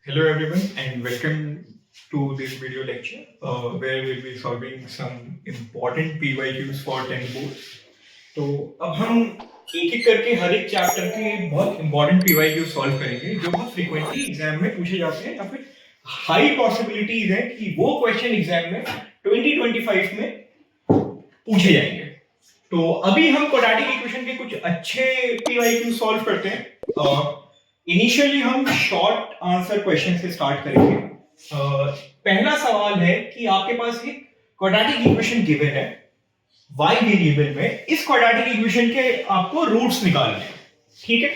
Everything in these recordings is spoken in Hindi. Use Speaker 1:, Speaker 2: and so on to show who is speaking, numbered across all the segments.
Speaker 1: Hello everyone and welcome to this video lecture where we'll be solving some important PYQs for 10 boards. तो अब हम एक एक करके हर एक चैप्टर के बहुत इंपॉर्टेंट PYQ सॉल्व करेंगे जो बहुत फ्रीक्वेंटली एग्जाम में पूछे जाते हैं या फिर हाई पॉसिबिलिटीज है कि वो क्वेश्चन एग्जाम में 2025 में पूछे जाएंगे। तो अभी हम क्वाड्रेटिक इक्वेशन के कुछ अच्छे PYQ सॉल्व करते हैं। इनिशियली हम शॉर्ट आंसर क्वेश्चन से स्टार्ट करेंगे। पहला सवाल है कि आपके पास एक क्वाड्रेटिक इक्वेशन गिवन है y वेरिएबल में। इस क्वाड्रेटिक इक्वेशन के आपको रूट्स निकालने हैं, ठीक है।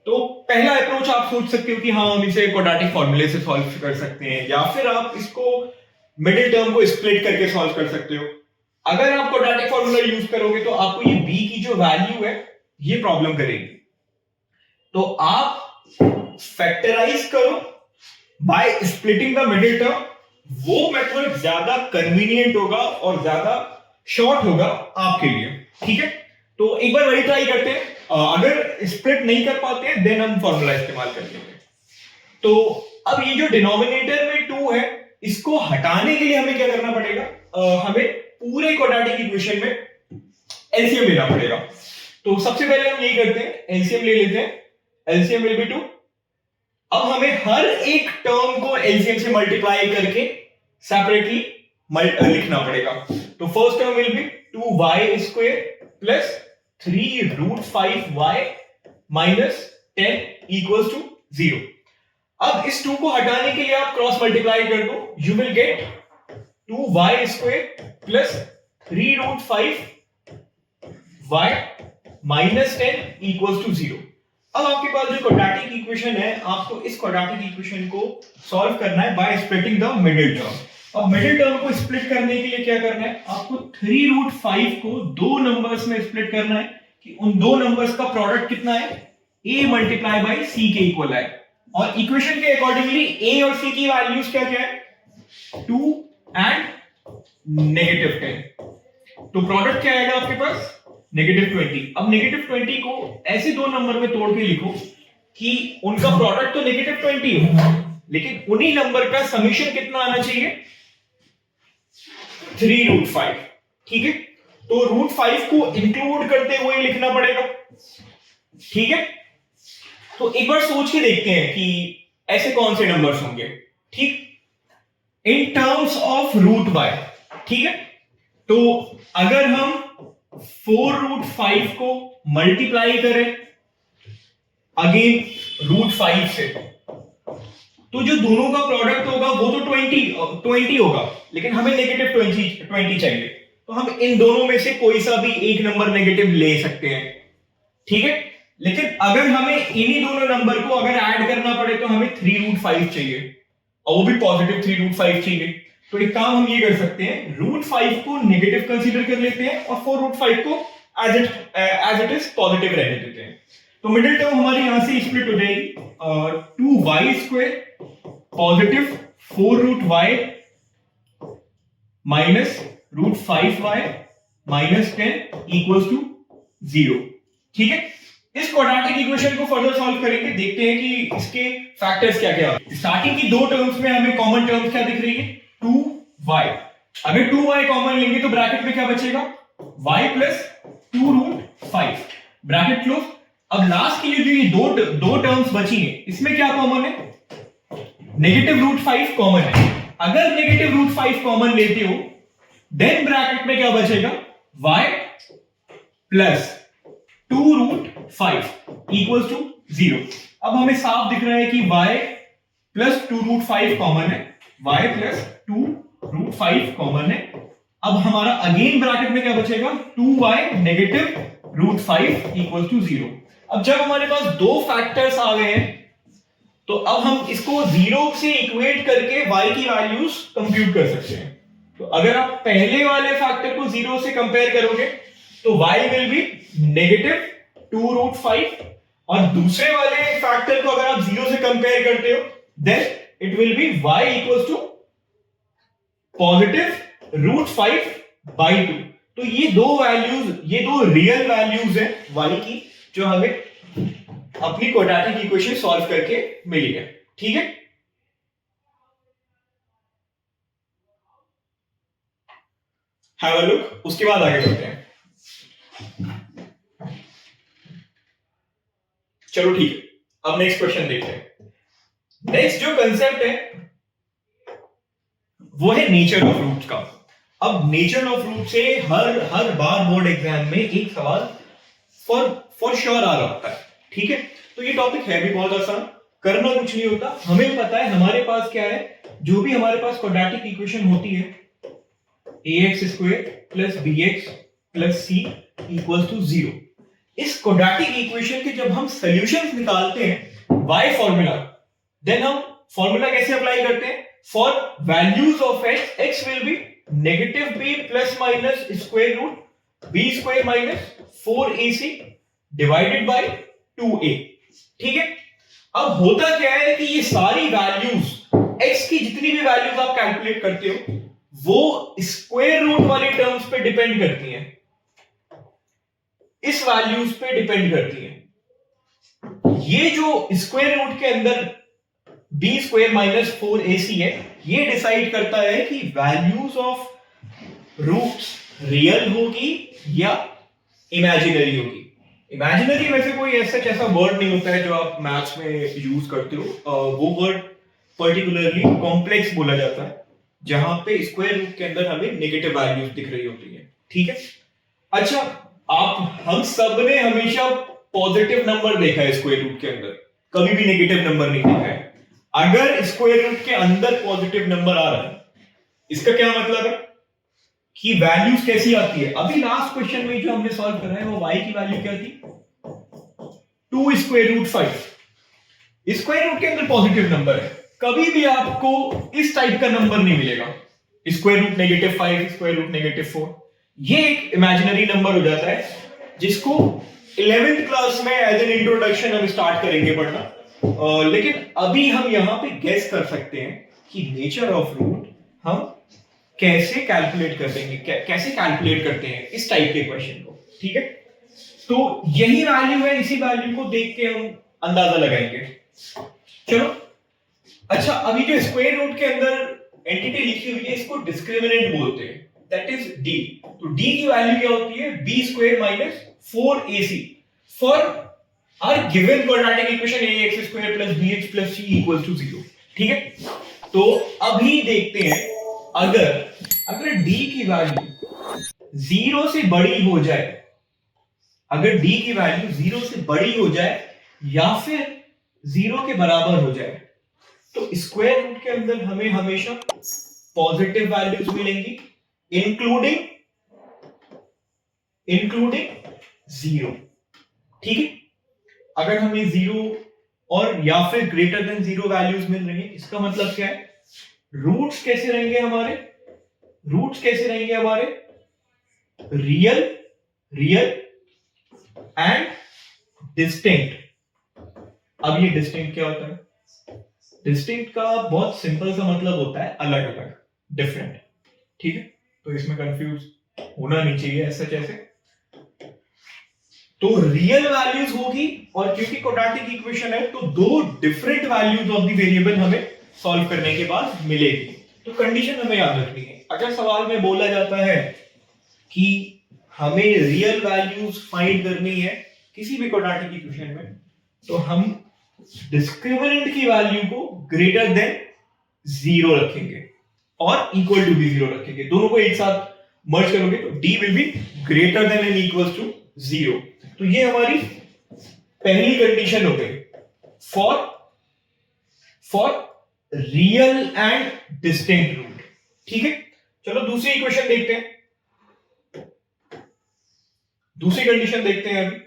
Speaker 1: तो पहला अप्रोच आप सोच सकते हो कि हाँ हम इसे क्वाड्रेटिक फॉर्मूले से सॉल्व कर सकते हैं या फिर आप इसको मिडिल टर्म को स्प्लिट करके सॉल्व कर सकते हो। अगर आप क्वाड्रेटिक फॉर्मूला यूज करोगे तो आपको ये b की जो वैल्यू है ये प्रॉब्लम करेगी। तो आप फैक्टराइज करो by splitting the middle term, वो मेथड ज्यादा कन्वीनियंट होगा और ज्यादा शॉर्ट होगा आपके लिए, ठीक है। तो एक बार वही ट्राई करते हैं। अगर स्प्लिट नहीं कर पाते हैं देन हम फॉर्मूला इस्तेमाल कर लेंगे। तो अब ये जो डिनोमिनेटर में 2 है इसको हटाने के लिए हमें क्या करना पड़ेगा, हमें पूरे क्वाड्रेटिक इक्वेशन में एलसीएम लेना पड़ेगा। तो सबसे पहले हम यही करते हैं, एलसीएम ले लेते हैं। LCM will be 2। अब हमें हर एक टर्म को एलसीएम से मल्टीप्लाई करके सेपरेटली लिखना पड़ेगा। तो first term will be 2y square plus 3 root 5y minus 10 equals to 0। अब इस 2 को हटाने के लिए आप क्रॉस मल्टीप्लाई कर दो, you will get 2y square plus 3 root 5y minus 10 equals to 0। अब आपके पास जो क्वाड्रेटिक इक्वेशन है, आपको इस क्वाड्रेटिक इक्वेशन को सॉल्व करना है by splitting the middle term. अब मिडिल टर्म को स्प्लिट करने के लिए क्या करना है, आपको 3 रूट 5 को दो नंबर्स में स्प्लिट करना है कि उन दो नंबर्स का प्रोडक्ट कितना है, a मल्टीप्लाई बाय c के इक्वल है। और इक्वेशन के अकॉर्डिंगली a और c की वैल्यूज क्या क्या है, 2 एंड -10। तो प्रोडक्ट क्या आएगा आपके पास, -20। अब -20 को ऐसे दो नंबर में तोड़ के लिखो कि उनका प्रोडक्ट तो -20 हो लेकिन उन्हीं नंबर का समीशन कितना आना चाहिए, 3 रूट 5, ठीक है। तो रूट 5 को इंक्लूड करते हुए लिखना पड़ेगा, ठीक है। तो एक बार सोच के देखते हैं कि ऐसे कौन से नंबर्स होंगे, ठीक, in terms of root y, ठीक है। तो अगर हम 4 रूट 5 को मल्टीप्लाई करें अगेन रूट 5 से, तो जो दोनों का प्रोडक्ट होगा वो तो 20 होगा, लेकिन हमें -20 चाहिए। तो हम इन दोनों में से कोई सा भी एक नंबर नेगेटिव ले सकते हैं, ठीक है। लेकिन अगर हमें इन्हीं दोनों नंबर को अगर ऐड करना पड़े तो हमें 3 रूट 5 चाहिए और वो भी पॉजिटिव 3 रूट 5 चाहिए। तो एक काम हम ये कर सकते हैं, रूट 5 को नेगेटिव कंसीडर कर लेते हैं और 4 रूट 5 को एज इट इज पॉजिटिव रहने देते हैं। तो मिडिल टर्म हमारी यहां से स्प्लिट हो जाएगी, 2y square positive 4 root y minus root 5y minus 10 equals to 0, ठीक है। इस क्वाड्रेटिक इक्वेशन को फर्दर सॉल्व करेंगे, देखते हैं कि इसके फैक्टर्स क्या क्या है। स्टार्टिंग की दो टर्म्स में हमें कॉमन टर्म्स क्या दिख रही है, 2y। अगर 2y कॉमन लेंगे तो ब्रैकेट में क्या बचेगा, y plus 2 root 5 bracket close. अब लास्ट के लिए जो ये दो टर्म्स बची हैं इसमें क्या कॉमन है, नेगेटिव रूट 5 कॉमन है। अगर नेगेटिव रूट 5 कॉमन लेते हो देन ब्रैकेट में क्या बचेगा, y plus 2 root 5 equals to 0। अब हमें साफ दिख रहा है कि y प्लस 2 रूट 5 कॉमन है, y प्लस 2 रूट 5 कॉमन है। अब हमारा अगेन ब्रैकेट में क्या बचेगा, 2y negative root 5 equals to 0। अब जब हमारे पास दो फैक्टर्स आ गए हैं तो अब हम इसको 0 से इक्वेट करके y की वैल्यूज कंप्यूट कर सकते हैं। तो अगर आप पहले वाले फैक्टर को 0 से कंपेयर करोगे तो y will be negative 2 root 5 और दूसरे वाले फैक्टर को अगर आप 0 से कंपेयर करते हो then it will be y equals to positive root 5 by 2। तो ये दो वैल्यूज, ये दो रियल वैल्यूज है y की जो हमें अपनी क्वाड्रेटिक इक्वेशन सॉल्व करके मिली है, ठीक है। हैव अ लुक, उसके बाद आगे बढ़ते हैं। चलो ठीक है, अब नेक्स्ट क्वेश्चन देखते हैं। नेक्स्ट जो कंसेप्ट है वो है नेचर ऑफ रूट का। अब नेचर ऑफ रूट से हर बार बोर्ड एग्जाम में एक सवाल फॉर श्योर आ रहा होता है, ठीक है। तो ये टॉपिक है भी बहुत आसान, करना कुछ नहीं होता, हमें पता है हमारे पास क्या है, जो भी हमारे पास क्वाड्रेटिक इक्वेशन होती है ax square plus bx plus c equals to 0। इस क्वाड्रेटिक इक्वेशन के जब हम सॉल्यूशंस निकालते हैं बाय फॉर्मूला, देन हम फॉर्मूला कैसे अप्लाई करते हैं, for values of x will be negative b plus minus square root b square minus 4ac divided by 2a, ठीक है। अब होता क्या है कि ये सारी वैल्यूज x की जितनी भी वैल्यूज आप कैलकुलेट करते हो वो स्क्वायर रूट वाली टर्म्स पे डिपेंड करती हैं, इस वैल्यूज पे डिपेंड करती हैं। ये जो स्क्वायर रूट के अंदर b स्क्वायर माइनस 4ac है, ये डिसाइड करता है कि वैल्यूज ऑफ रूट्स रियल होगी या इमेजिनरी होगी। इमेजिनरी वैसे कोई ऐसा वर्ड नहीं होता है जो आप मैथ्स में यूज करते हो, वो वर्ड पर्टिकुलरली कॉम्प्लेक्स बोला जाता है, जहां पे स्क्वायर रूट के अंदर हमें नेगेटिव वैल्यूज दिख रही होती है, ठीक है। अच्छा, हम सब ने हमेशा पॉजिटिव नंबर देखा है स्क्वायर रूट के अंदर, कभी भी नेगेटिव नंबर नहीं देखा है। अगर स्क्वायर रूट के अंदर पॉजिटिव नंबर आ रहा है, इसका क्या मतलब है कि वैल्यूज कैसी आती है। अभी लास्ट क्वेश्चन में जो हमने सॉल्व करा है वो y की वैल्यू क्या थी, 2 स्क्वायर रूट 5। स्क्वायर रूट के अंदर पॉजिटिव नंबर है, कभी भी आपको इस टाइप का नंबर नहीं मिलेगा, square root negative 5, square root negative 4। ये एक इमेजिनरी नंबर हो जाता है, जिसको 11th क्लास में एज एन इंट्रोडक्शन हम स्टार्ट करेंगे पढ़ना। लेकिन अभी हम यहां पे गेस कर सकते हैं कि नेचर ऑफ रूट हम कैसे कैलकुलेट कर देंगे, कैसे कैलकुलेट करते हैं इस टाइप के क्वेश्चन को, ठीक है। तो यही वैल्यू है, इसी वैल्यू को देख के हम अंदाजा लगाएंगे। चलो, अच्छा, अभी जो स्क्वायर रूट के अंदर एंटिटी लिखी हुई है इसको डिस्क्रिमिनेंट बोलते हैं, दैट इज d। तो d की वैल्यू क्या होती है, b square minus 4ac for our given quadratic equation ax square plus bx plus c equals to 0, ठीक है। तो अभी देखते हैं, अगर d की वैल्यू 0 से बड़ी हो जाए, अगर d की वैल्यू 0 से बड़ी हो जाए या फिर 0 के बराबर हो जाए, तो स्क्वायर रूट के अंदर हमें हमेशा पॉजिटिव वैल्यूज मिलेंगी, इंक्लूडिंग 0, ठीक है। अगर हमें 0 और या फिर ग्रेटर देन 0 वैल्यूज मिल रही है, इसका मतलब क्या है, रूट्स कैसे रहेंगे हमारे, रियल एंड डिस्टिंक्ट। अब ये डिस्टिंक्ट क्या होता है, डिस्टिंक्ट का बहुत सिंपल सा मतलब होता है अलग अलग, डिफरेंट, ठीक है। तो इसमें कंफ्यूज होना नहीं चाहिए ऐसा जैसे। तो रियल वैल्यूज होगी, और क्योंकि क्वाड्रेटिक इक्वेशन है तो दो different values of the variable हमें सॉल्व करने के बाद मिलेगी। तो कंडीशन हमें याद रखनी है, अगर सवाल में बोला जाता है कि हमें रियल वैल्यूज फाइंड करनी है किसी भी क्वाड्रेटिक इक्वेशन में, तो हम डिस्क्रिमिनेंट की वैल्यू को ग्रेटर देन 0 रखेंगे और इक्वल टू भी 0 रखेंगे, दोनों को एक साथ मर्ज करोगे तो d will be greater than and equals to 0। तो ये हमारी पहली कंडीशन हो गई for real and distinct root, ठीक है। चलो दूसरी इक्वेशन देखते हैं, दूसरी कंडीशन देखते हैं। अभी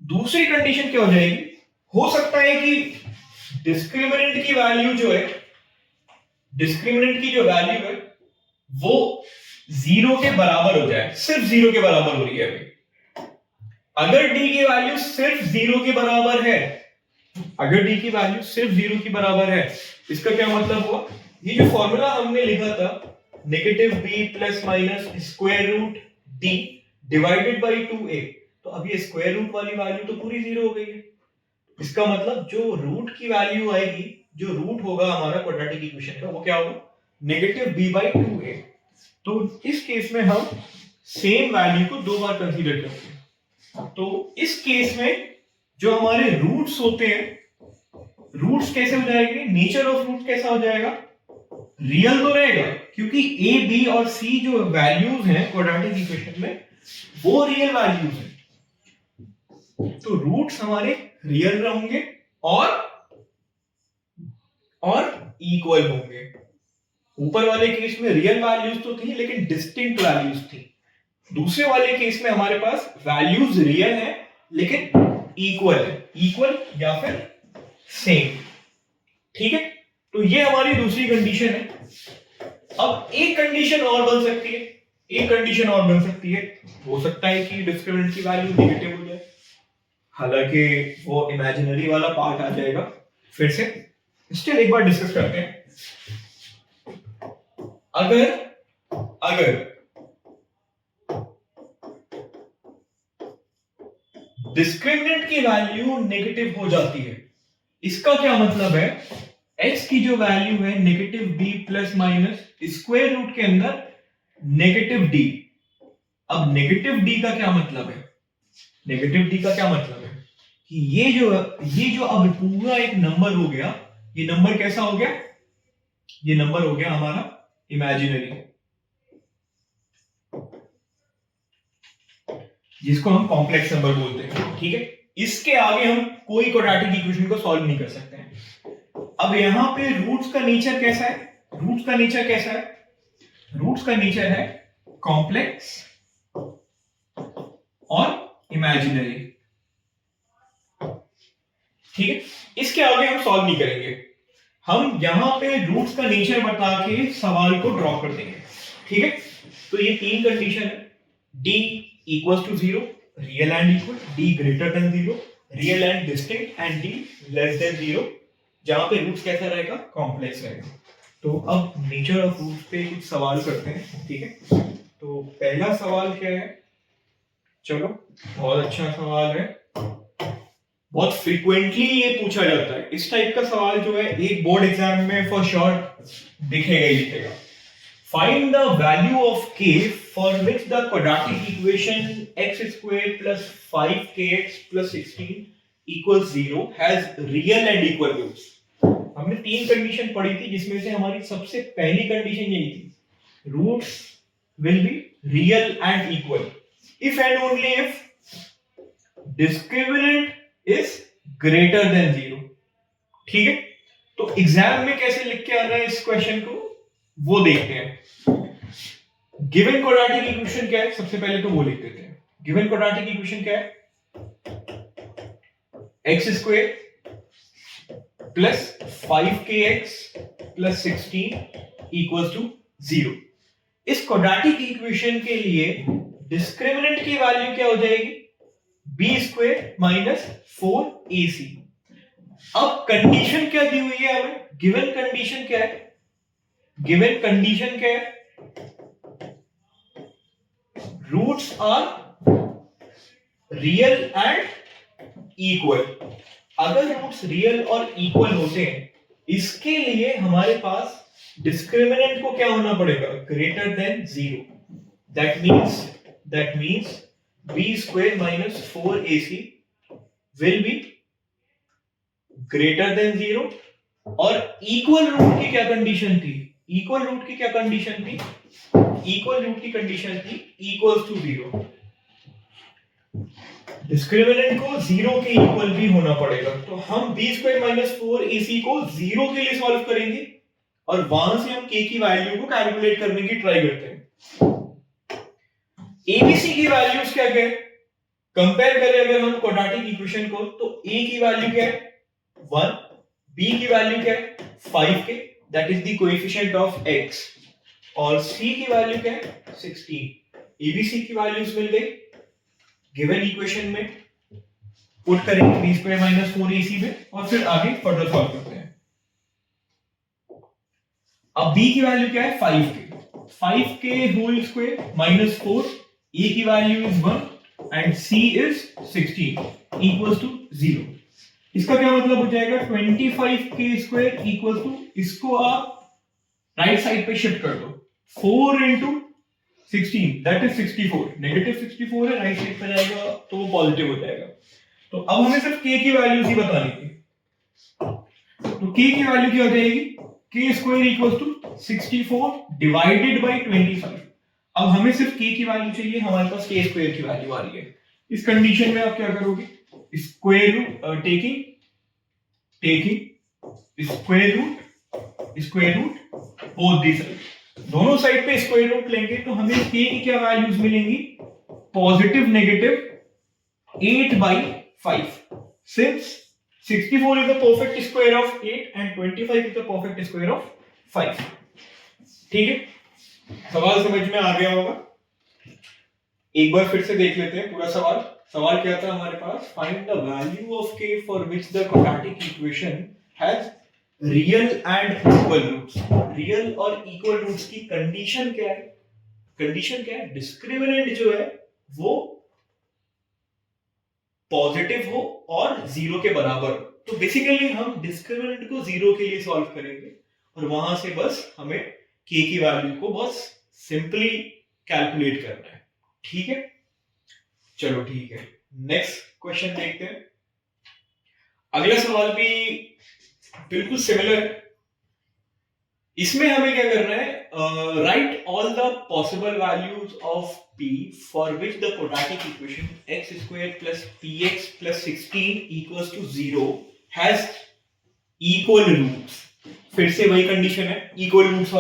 Speaker 1: दूसरी कंडीशन क्या हो जाएगी, हो सकता है कि डिस्क्रिमिनेंट की वैल्यू जो है, डिस्क्रिमिनेंट की जो वैल्यू है वो 0 के बराबर हो जाए, सिर्फ 0 के बराबर हो रही है अभी। अगर d की वैल्यू सिर्फ 0 के बराबर है, अगर d की वैल्यू सिर्फ 0 के बराबर है, इसका क्या मतलब हुआ, ये जो फॉर्मूला हमने लिखा था negative b plus minus square root d divided by 2a, तो अब ये स्क्वायर रूट वाली वैल्यू तो पूरी 0 हो गई है। इसका मतलब जो रूट की वैल्यू आएगी, जो रूट होगा हमारा क्वाड्रेटिक इक्वेशन का, वो क्या होगा, नेगेटिव b बाय 2a। तो इस केस में हम सेम वैल्यू को 2 बार कंसीडर करते हैं। तो इस केस में जो हमारे रूट्स होते हैं, रूट्स कैसे हो जाएंगे, नेचर ऑफ रूट कैसा हो जाएगा, रियल तो रहेगा, क्योंकि ए बी और सी जो वैल्यूज हैं क्वाड्रेटिक इक्वेशन में वो रियल वैल्यूज हैं। तो रूट्स हमारे रियल रहेंगे और इक्वल होंगे। ऊपर वाले केस में रियल वैल्यूज तो थी लेकिन डिस्टिंक्ट वैल्यूज थी। दूसरे वाले केस में हमारे पास वैल्यूज रियल है लेकिन इक्वल है, इक्वल या फिर सेम। ठीक है, तो ये हमारी दूसरी कंडीशन है। अब एक कंडीशन और बन सकती है, एक कंडीशन और बन सकती है, हो सकता है कि डिस्क्रिमिनेंट की वैल्यू नेगेटिव हो जाए, हालांकि वो इमेजिनरी वाला पार्ट आ जाएगा फिर से। स्टिल एक बार डिस्कस करते हैं। अगर डिस्क्रिमिनेंट की वैल्यू नेगेटिव हो जाती है, इसका क्या मतलब है, x की जो वैल्यू है negative d plus minus square root के अंदर नेगेटिव d। अब नेगेटिव d का क्या मतलब है, नेगेटिव d का क्या मतलब है कि ये जो अब पूरा एक नंबर हो गया, ये नंबर कैसा हो गया, ये नंबर हो गया हमारा इमेजिनरी, जिसको हम कॉम्प्लेक्स नंबर बोलते हैं। ठीक है, इसके आगे हम कोई क्वाड्रेटिक इक्वेशन को सॉल्व नहीं कर सकते हैं। अब यहां पे रूट्स का नेचर कैसा है, रूट्स का नेचर कैसा है, रूट्स का नेचर है कॉम्प्लेक्स और इमेजिनरी। ठीक है, इसके आगे हम सॉल्व नहीं करेंगे, हम यहां पे रूट्स का नेचर बता के सवाल को ड्रॉ कर देंगे। ठीक है, तो ये तीन कंडीशन है, d equals to 0, real and equal, d greater than 0, real and distinct, and d less than 0, जहां पे रूट्स कैसा रहेगा, कॉम्प्लेक्स रहेगा। तो अब नेचर ऑफ रूट्स पे कुछ सवाल करते हैं। ठीक है, तो पहला सवाल क्या है, चलो बहुत अच्छा सवाल है, बहुत फ्रीक्वेंटली ये पूछा जाता है। इस टाइप का सवाल जो है एक बोर्ड एग्जाम में फॉर श्योर दिखेगा ही दिखेगा। Find the value of k for which the quadratic equation x squared plus 5kx plus 16 equals 0 has real and equal roots। हमने तीन कंडीशन पढ़ी थी जिसमें से हमारी सबसे पहली कंडीशन यही थी, roots will be real and equal if and only if discriminant is greater than 0। ठीक है, तो एग्जाम में कैसे लिख के आना है इस क्वेश्चन को वो देखते हैं। गिवन क्वाड्रेटिक इक्वेशन क्या है, सबसे पहले तो वो लिख देते हैं। गिवन क्वाड्रेटिक इक्वेशन क्या है, x square plus 5kx plus 16 equals to 0। इस क्वाड्रेटिक इक्वेशन के लिए डिस्क्रिमिनेंट की वैल्यू क्या हो जाएगी, b स्क्वायर माइनस 4ac। अब कंडीशन क्या दी हुई है हमें, गिवन कंडीशन क्या है, गिवन कंडीशन क्या है, roots are real and equal. अगर रूट्स रियल और इक्वल होते हैं, इसके लिए हमारे पास डिस्क्रिमिनेंट को क्या होना पड़ेगा, greater than 0। That means b square minus 4ac will be greater then 0। और इक्वल रूट की क्या कंडीशन थी, इक्वल रूट की क्या कंडीशन थी, इक्वल रूट की कंडीशन थी इक्वल्स टू 0। डिस्क्रिमिनेंट को 0 के इक्वल भी होना पड़ेगा। तो हम b स्क्वायर माइनस 4ac को 0 के लिए सॉल्व करेंगे और वहां से हम k की वैल्यू को कैलकुलेट करने की ट्राई करते हैं। abc की वैल्यूज क्या क्या है, कंपेयर करें अगर हम क्वाड्रेटिक इक्वेशन को, तो a की वैल्यू क्या है 1, b की वैल्यू क्या है 5k, that is the coefficient of x, और c की वैल्यू क्या है 16। abc की वैल्यूज मिल गई, गिवन इक्वेशन में पुट करेंगे b स्क्वायर माइनस 4ac में और फिर आगे फर्दर सॉल्व करते हैं। अब b की वैल्यू क्या है 5k whole square minus 4, a की value is 1 and c is 16 equals to 0। इसका क्या मतलब हो जाएगा 25k स्क्वायर इक्वल टू, इसको आप राइट साइड पे शिफ्ट कर दो, 4 into 16 दैट इज 64, नेगेटिव 64 है, राइट साइड पे जाएगा तो वो पॉजिटिव हो जाएगा। तो अब हमें सिर्फ k की वैल्यूज ही बतानी थी। तो k की वैल्यू क्या हो जाएगी, k square equals to 64 divided by 25। अब हमें सिर्फ k की वैल्यू चाहिए, हमारे पास k स्क्वायर की वैल्यू आ रही है। इस कंडीशन में आप क्या करोगे, square root taking square root both the side, दोनों साइड पे स्क्वायर रूट लेंगे तो हमें k की क्या वैल्यूज मिलेंगी, positive negative 8/5, since 64 is the perfect square of 8 and 25 is the perfect square of 5। ठीक है, सवाल समझ में आ गया होगा। एक बार फिर से देख लेते हैं पूरा सवाल। सवाल क्या था हमारे पास, find the value of k for which the quadratic equation has real and equal roots. Real और इक्वल रूट्स की कंडीशन क्या है, कंडीशन क्या है, डिस्क्रिमिनेंट जो है वो पॉजिटिव हो और जीरो के बराबर। तो बेसिकली हम डिस्क्रिमिनेंट को जीरो के लिए सॉल्व करेंगे और वहां से बस हमें k की वैल्यू को बस सिंपली कैलकुलेट करना है। ठीक है, चलो ठीक है, नेक्स्ट क्वेश्चन देखते हैं। अगला सवाल भी बिल्कुल सिमिलर है। इसमें हमें क्या करना है, write all the possible values of p for which the quadratic equation x square plus px plus 16 equals to 0 has equal roots. फिर से वही कंडीशन है, इक्वल रूट्स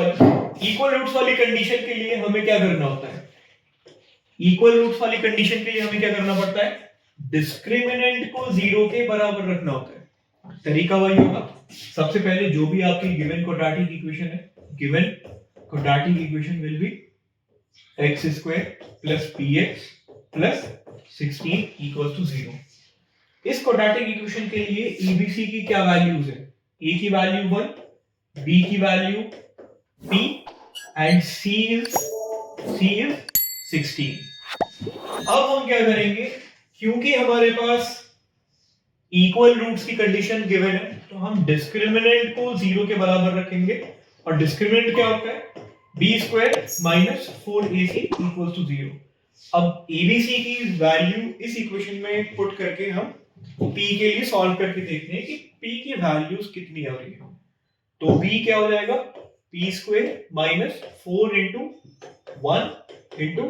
Speaker 1: वाली कंडीशन के लिए हमें क्या करना होता है, इक्वल रूट्स वाली कंडीशन के लिए हमें क्या करना पड़ता है, डिस्क्रिमिनेंट को जीरो के बराबर रखना होता है। तरीका वही होगा, सबसे पहले जो भी आपकी गिवन क्वाड्रेटिक इक्वेशन है, given quadratic equation will be x square plus px plus 16 equals to 0। इस क्वाड्रेटिक इक्वेशन के लिए ABC की क्या वैल्यूज है, a की वैल्यू 1, b की value p and c is 16। अब हम क्या करेंगे, क्योंकि हमारे पास इक्वल रूट्स की कंडीशन गिवन है तो हम डिस्क्रिमिनेंट को जीरो के बराबर रखेंगे। और डिस्क्रिमिनेंट क्या होता है, b square minus 4ac equals to 0। अब abc की वैल्यू इस इक्वेशन में पुट करके हम p के लिए सॉल्व करके देखते हैं कि p की वैल्यूज कितनी आ रही है। तो b क्या हो जाएगा, p square minus 4 into 1 into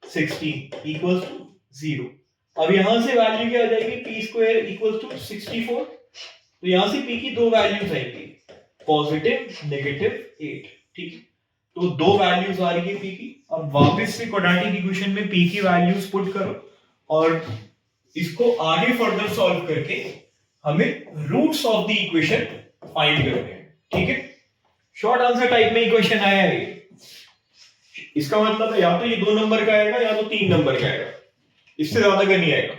Speaker 1: 16 equals to 0। अब यहां से वैल्यू क्या आ जाएगी, p स्क्वायर इक्वल्स टू 64। तो यहां से p की दो वैल्यूज आएंगी, पॉजिटिव नेगेटिव 8। ठीक है, तो दो वैल्यूज आ रही है p की। अब वापस से क्वाड्रेटिक इक्वेशन में p की वैल्यूज पुट करो और इसको आगे फर्दर सॉल्व करके हमें roots of the equation find करने हैं। ठीक है, शॉर्ट आंसर टाइप में इक्वेशन आया है। इसका मतलब है या तो ये 2 नंबर का आएगा या तो 3 नंबर का आएगा, इससे ज्यादा का नहीं आएगा।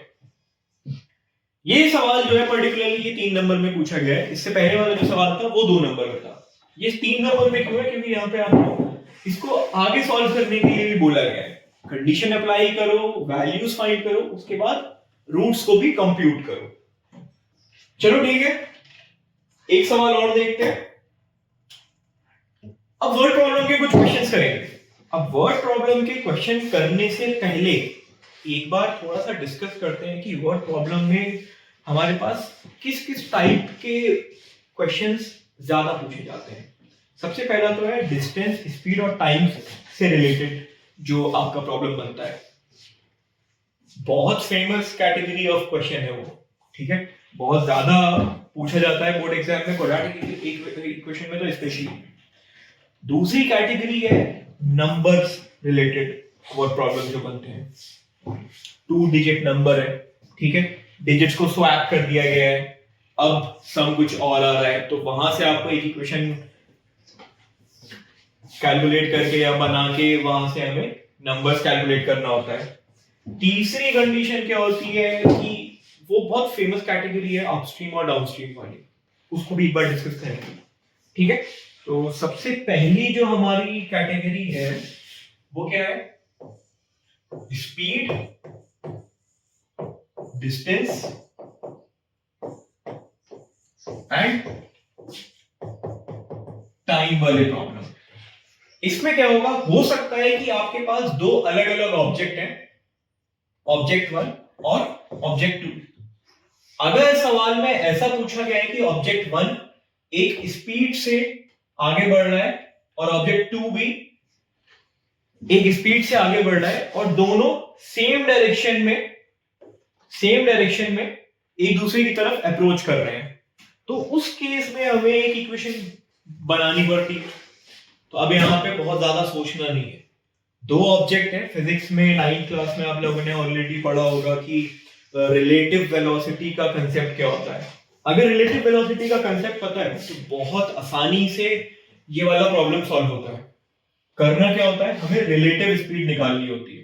Speaker 1: ये सवाल जो है पर्टिकुलरली ये 3 नंबर में पूछा गया है, इससे पहले वाला जो सवाल था वो 2 नंबर में था। ये 3 नंबर में क्यों है, क्योंकि यहाँ पे आपको इसको आगे सॉल्व करने के लिए भी बोला गया है। कंडीशन अप्लाई करो, वैल्यूज फाइंड करो, उसके बाद रूट्स को भी कंप्यूट करो। चलो ठीक है, एक सवाल और देखते हैं। अब वर्ड प्रॉब्लम के कुछ क्वेश्चंस करेंगे। अब वर्ड प्रॉब्लम के क्वेश्चन करने से पहले एक बार थोड़ा सा डिस्कस करते हैं कि वर्ड प्रॉब्लम में हमारे पास किस किस टाइप के क्वेश्चंस ज्यादा पूछे जाते हैं। सबसे पहला तो है डिस्टेंस, स्पीड और टाइम से रिलेटेड जो आपका प्रॉब्लम बनता है। बहुत फेमस कैटेगरी ऑफ क्वेश्चन है वो। ठीक है, बहुत ज्यादा पूछा जाता है बोर्ड एग्जाम में, क्वाड्रेटिक इक्वेशन में तो स्पेशली। दूसरी कैटेगरी है नंबर्स रिलेटेड वर्ड प्रॉब्लम जो बनते हैं। 2 डिजिट नंबर है, ठीक है, डिजिट्स को स्वैप कर दिया गया है, अब सम कुछ और आ रहा है, तो वहां से आपको एक इक्वेशन कैलकुलेट करके या बना के वहां से हमें नंबर्स कैलकुलेट करना होता है। तीसरी कंडीशन क्या होती है कि वो बहुत फेमस कैटेगरी है अपस्ट्रीम और डाउनस्ट्रीम वाली, उसको भी एक बार डिस्कस करेंगे। ठीक है, तो सबसे पहली जो हमारी कैटेगरी है वो क्या है, स्पीड, डिस्टेंस एंड टाइम वाले प्रॉब्लम। इसमें क्या होगा, हो सकता है कि आपके पास दो अलग अलग ऑब्जेक्ट हैं, ऑब्जेक्ट 1 और ऑब्जेक्ट 2। अगर सवाल में ऐसा पूछा गया है कि ऑब्जेक्ट 1 एक स्पीड से आगे बढ़ रहा है और ऑब्जेक्ट 2 भी एक स्पीड से आगे बढ़ रहा है और दोनों सेम डायरेक्शन में एक दूसरे की तरफ अप्रोच कर रहे हैं, तो उस केस में हमें एक इक्वेशन बनानी पड़ती है। तो अब यहां पे बहुत ज्यादा सोचना नहीं है, दो ऑब्जेक्ट हैं। फिजिक्स में 9th क्लास में आप लोगों ने ऑलरेडी पढ़ा होगा कि रिलेटिव वेलोसिटी का कंसेप्ट क्या होता है। अगर रिलेटिव वेलोसिटी का कंसेप्ट पता है तो बहुत आसानी से ये वाला प्रॉब्लम सॉल्व होता है। करना क्या होता है, हमें रिलेटिव स्पीड निकालनी होती है।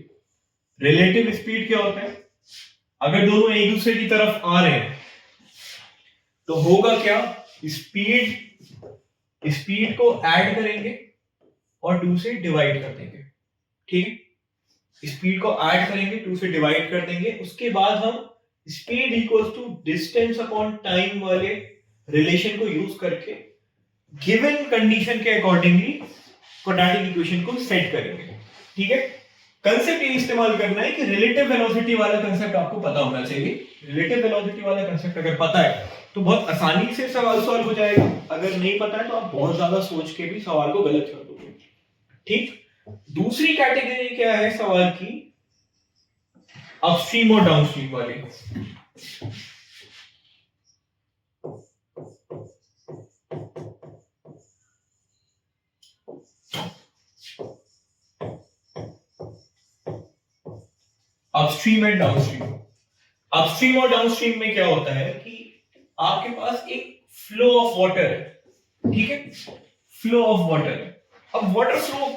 Speaker 1: रिलेटिव स्पीड क्या होता है, अगर दोनों एक दूसरे की तरफ आ रहे हैं तो होगा क्या, स्पीड को ऐड करेंगे और 2 से डिवाइड कर देंगे। ठीक है, स्पीड को ऐड करेंगे, 2 से डिवाइड कर देंगे, उसके बाद हम speed equals to distance upon time वाले रिलेशन को यूज करके गिवन कंडीशन के अकॉर्डिंगली क्वाड्रेटिक इक्वेशन को सेट करेंगे। ठीक है, कंसेप्ट ये इस्तेमाल करना है कि रिलेटिव वेलोसिटी वाला कंसेप्ट आपको पता होना चाहिए। रिलेटिव वेलोसिटी वाला कंसेप्ट अगर पता है तो बहुत आसानी से सवाल सॉल्व हो जाएगा। अगर नहीं पता है तो आप बहुत ज्यादा सोच के भी सवाल को गलत कर दोगे। ठीक, दूसरी कैटेगरी क्या है सवाल की, अपस्ट्रीम और डाउनस्ट्रीम वाली। Upstream and downstream. अपस्ट्रीम और डाउनस्ट्रीम में क्या होता है कि आपके पास एक फ्लो ऑफ वाटर है। ठीक है, फ्लो ऑफ वाटर है। अब वाटर फ्लो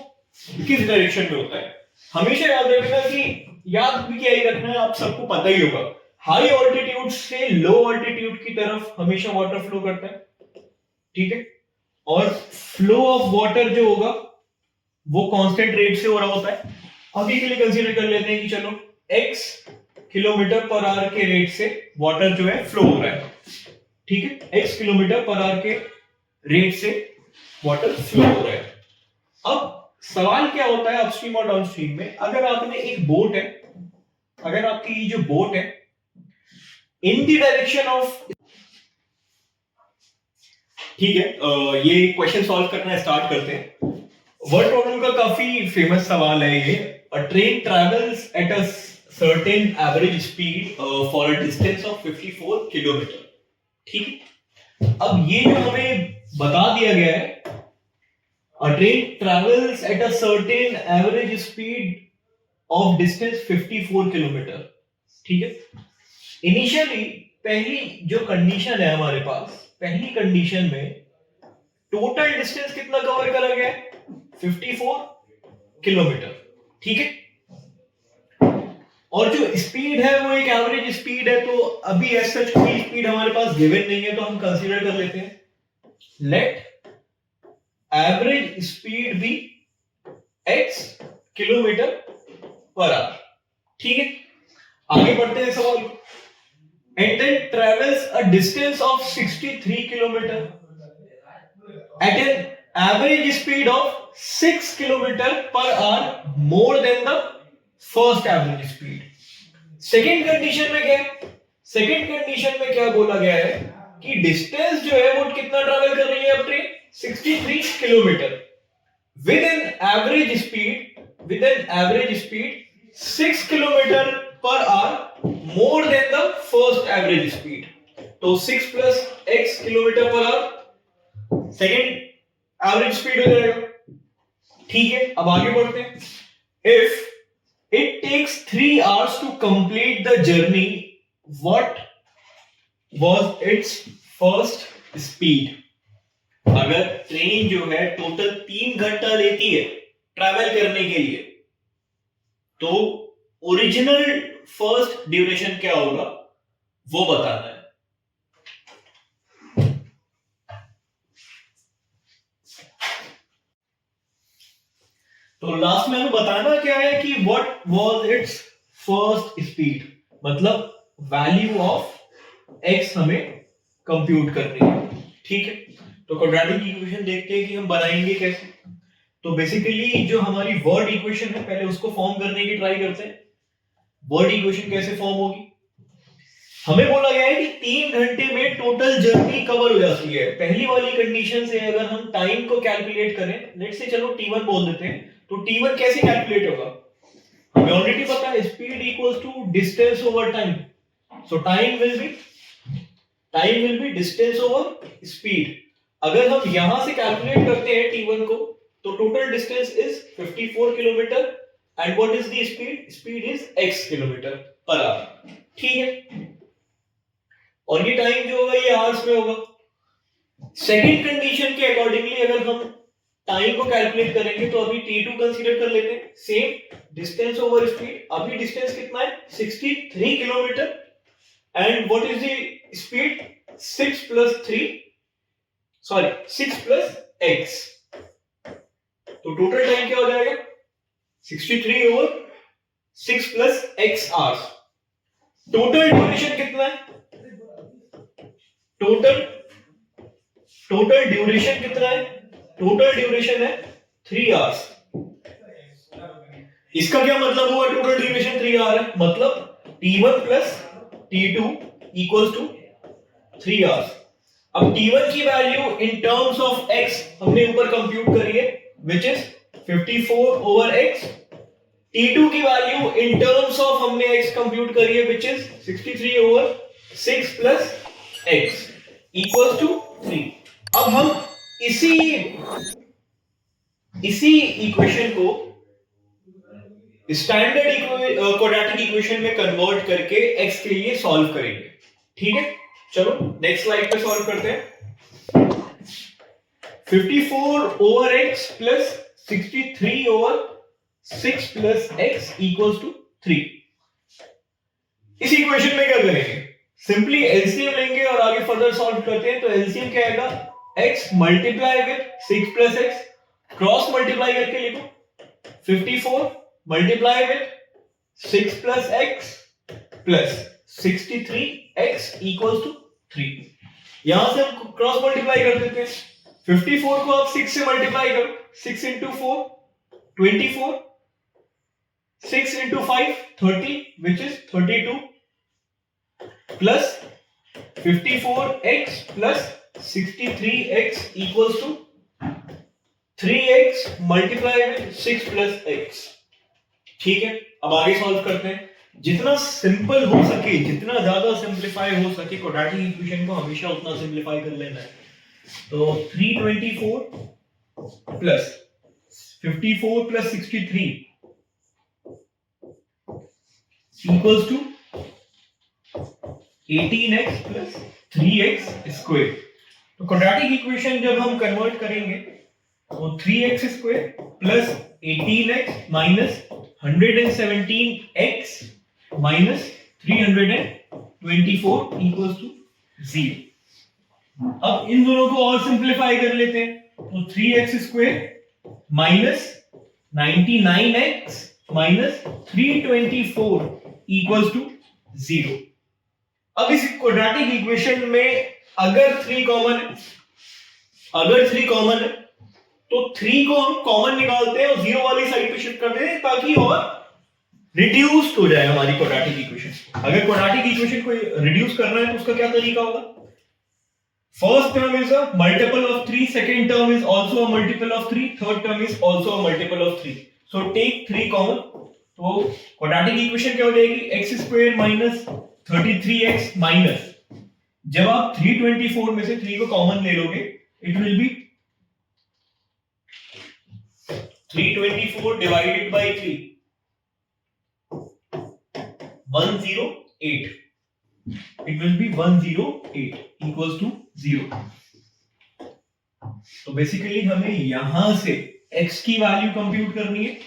Speaker 1: किस डायरेक्शन में होता है, हमेशा याद रखना कि याद भी क्या ही रखना है, आप सबको पता ही होगा, हाई ऑल्टीट्यूड से लो ऑल्टीट्यूड की तरफ हमेशा वाटर फ्लो करता है। ठीक है, और फ्लो ऑफ वाटर जो होगा वो कांस्टेंट रेट से हो रहा होता है। अभी के लिए कंसीडर कर लेते हैं कि चलो x किलोमीटर पर आवर के रेट से वाटर जो है फ्लो हो रहा है। ठीक है, x किलोमीटर पर आवर के रेट से वाटर फ्लो हो रहा है। अब सवाल क्या होता है अपस्ट्रीम और डाउनस्ट्रीम में, अगर आपने एक बोट है, अगर आपकी जो बोट है इन द डायरेक्शन ऑफ, ठीक है, ये क्वेश्चन सॉल्व करना स्टार्ट करते हैं। वर्ड प्रॉब्लम का काफी फेमस सवाल है ये। अ train travels at a certain average speed for a distance of 54 kilometre. ठीक है, अब ये जो हमें बता दिया गया है, a train travels at a certain average speed of distance 54 kilometre. ठीक है, इनिशियली पहली जो कंडीशन है हमारे पास, पहली कंडीशन में टोटल डिस्टेंस कितना कवर करा गया है, 54 किलोमीटर। ठीक है, और जो स्पीड है वो एक एवरेज स्पीड है, तो अभी एज सच कोई स्पीड हमारे पास गिवन नहीं है, तो हम कंसीडर कर लेते हैं लेट एवरेज स्पीड भी x किलोमीटर पर आवर। ठीक है, आगे बढ़ते हैं सवाल को। And then travels a distance of 63 kilometre at an average speed of 6 kilometre per hour more than the first average speed. Second condition में क्या है, सेकेंड कंडीशन में क्या बोला गया है कि डिस्टेंस जो है वो कितना ट्रैवल कर रही है अब train, 63 kilometre with an average speed 6 kilometre per our more than the first average speed। तो 6 plus x kilometre per our second average speed हो जाएगा। ठीक है, अब आगे बढ़ते हैं। if it takes 3 hours to complete the journey, what was its first speed। अगर ट्रेन जो है टोटल 3 घंटा लेती है ट्रैवल करने के लिए, तो ओरिजिनल फर्स्ट ड्यूरेशन क्या होगा वो बताना है। तो लास्ट में हमें बताना क्या है कि what was it's first speed, मतलब वैल्यू ऑफ x हमें कंप्यूट करनी है। ठीक है, तो क्वाड्रेटिक इक्वेशन देखते हैं कि हम बनाएंगे कैसे। तो बेसिकली जो हमारी वर्ड इक्वेशन है पहले उसको फॉर्म करने की ट्राई करते हैं। वर्ड इक्वेशन कैसे फॉर्म होगी? हमें बोला गया है कि 3 घंटे में टोटल जर्नी कवर हो जाती है। पहली वाली कंडीशन से अगर हम टाइम को कैलकुलेट करें, लेट्स से चलो t1 बोल देते हैं, तो t1 कैसे कैलकुलेट होगा? हमें ऑलरेडी पता है speed equals to distance over time. So time will be distance over speed. अगर हम यहां से कैलकुलेट करते हैं t1 को, तो total distance is 54 kilometre and what is the speed? Speed is x kilometre per hour. ठीक है, और ये टाइम जो होगा ये आवर्स में होगा। सेकंड कंडीशन के अकॉर्डिंगली अगर हम टाइम को कैलकुलेट करेंगे तो अभी t2 कंसीडर कर लेते हैं, सेम डिस्टेंस ओवर स्पीड। अभी डिस्टेंस कितना है? 63 kilometre and what is the speed? 6 plus x। तो टोटल टाइम क्या हो जाएगा? 63 over 6 plus x hours. Total duration कितना है? टोटल ड्यूरेशन कितना है? टोटल ड्यूरेशन है 3 आवर्स। इसका क्या मतलब हुआ? टोटल ड्यूरेशन 3 आवर है, मतलब t1 plus t2 equals to 3 hours. अब t1 की value in terms of x हमने ऊपर कंप्यूट करी है, which is 54 over x। t2 की वैल्यू इन टर्म्स ऑफ हमने x कंप्यूट करी है, which is 63 over 6 plus x equals to 3। अब हम इसी इक्वेशन को स्टैंडर्ड क्वाड्रेटिक इक्वेशन में कन्वर्ट करके x के लिए सॉल्व करेंगे। ठीक है, चलो नेक्स्ट स्लाइड पे सॉल्व करते हैं। 54 over x plus 63 over 6 plus x equals to 3। इस इक्वेशन में क्या करेंगे? सिंपली एलसीएम लेंगे और आगे फर्दर सॉल्व करते हैं। तो एलसीएम क्या आएगा? x multiply with 6 plus x, cross multiply करके लिखो 54 multiply with 6 plus x plus 63x equals to 3। यहां से हम क्रॉस मल्टीप्लाई कर देते हैं। 54 को आप 6 से मल्टीप्लाई करो, 6 into 4 24, 6 into 5 30 which is 32 plus 54x plus 63x equals to 3x multiply with 6 plus x। ठीक है, अब आगे सॉल्व करते हैं। जितना सिंपल हो सके, जितना ज्यादा सिंपलीफाई हो सके क्वाड्रेटिक इक्वेशन को हमेशा उतना सिंपलीफाई कर लेना है। तो 324 plus 54 plus 63 equals to 18x plus 3x square. तो क्वाड्रेटिक इक्वेशन जब हम कन्वर्ट करेंगे तो 3x square plus 18x minus 117x minus 324 equals to 0। अब इन दोनों को और सिंपलीफाई कर लेते हैं। तो 3x square minus 99x minus 324 equals to 0। अब इस क्वाड्रेटिक इक्वेशन में अगर 3 कॉमन है तो 3 को हम कॉमन निकालते हैं और 0 वाली साइड पे शिफ्ट करते हैं ताकि और रिड्यूस हो जाए हमारी क्वाड्रेटिक इक्वेशन। अगर क्वाड्रेटिक इक्वेशन को रिड्यूस करना है तो उसका क्या तरीका होगा? First term is a multiple of 3, second term is also a multiple of 3, third term is also a multiple of 3। So take 3 common. तो क्वाड्रेटिक इक्वेशन क्या हो जाएगी? x square minus 33x minus, जब आप 324 में से 3 को कॉमन ले लोगे it will B 324 divided by 3 108। It will be 108 equals to 0। तो बेसिकली हमें यहां से x की वैल्यू कंप्यूट करनी है।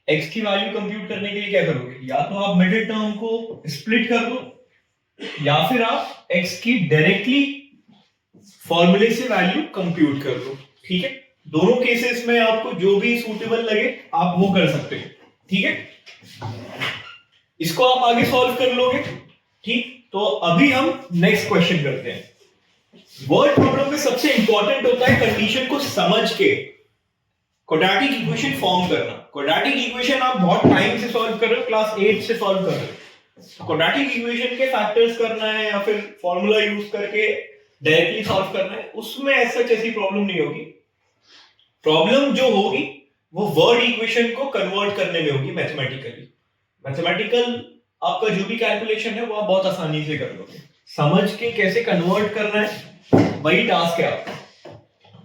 Speaker 1: x की वैल्यू कंप्यूट करने के लिए क्या करोगे? या तो आप मिडिल टर्म को स्प्लिट कर दो या फिर आप x की डायरेक्टली फॉर्मूले से वैल्यू कंप्यूट कर दो। ठीक है, दोनों केसेस में आपको जो भी सूटेबल लगे आप वो कर सकते हो। ठीक है, इसको आप आगे सॉल्व कर लोगे। ठीक, तो अभी हम नेक्स्ट क्वेश्चन करते हैं। वर्ड प्रॉब्लम में सबसे इंपॉर्टेंट होता है कंडीशन को समझ के क्वाड्रेटिक इक्वेशन फॉर्म करना। क्वाड्रेटिक इक्वेशन आप बहुत टाइम से सॉल्व कर रहे हो, क्लास 8 से सॉल्व कर रहे हो। क्वाड्रेटिक इक्वेशन के फैक्टर्स करना है या फिर फॉर्मूला यूज करके डायरेक्टली सॉल्व करना है, उसमें ऐसा ऐसी प्रॉब्लम नहीं होगी। प्रॉब्लम जो होगी वो वर्ड इक्वेशन को कन्वर्ट करने में होगी मैथमेटिकली। मैथमेटिकल आपका जो भी कैलकुलेशन है वो आप बहुत आसानी से कर लोगे। समझ के कैसे कन्वर्ट करना है वही टास्क है आपका।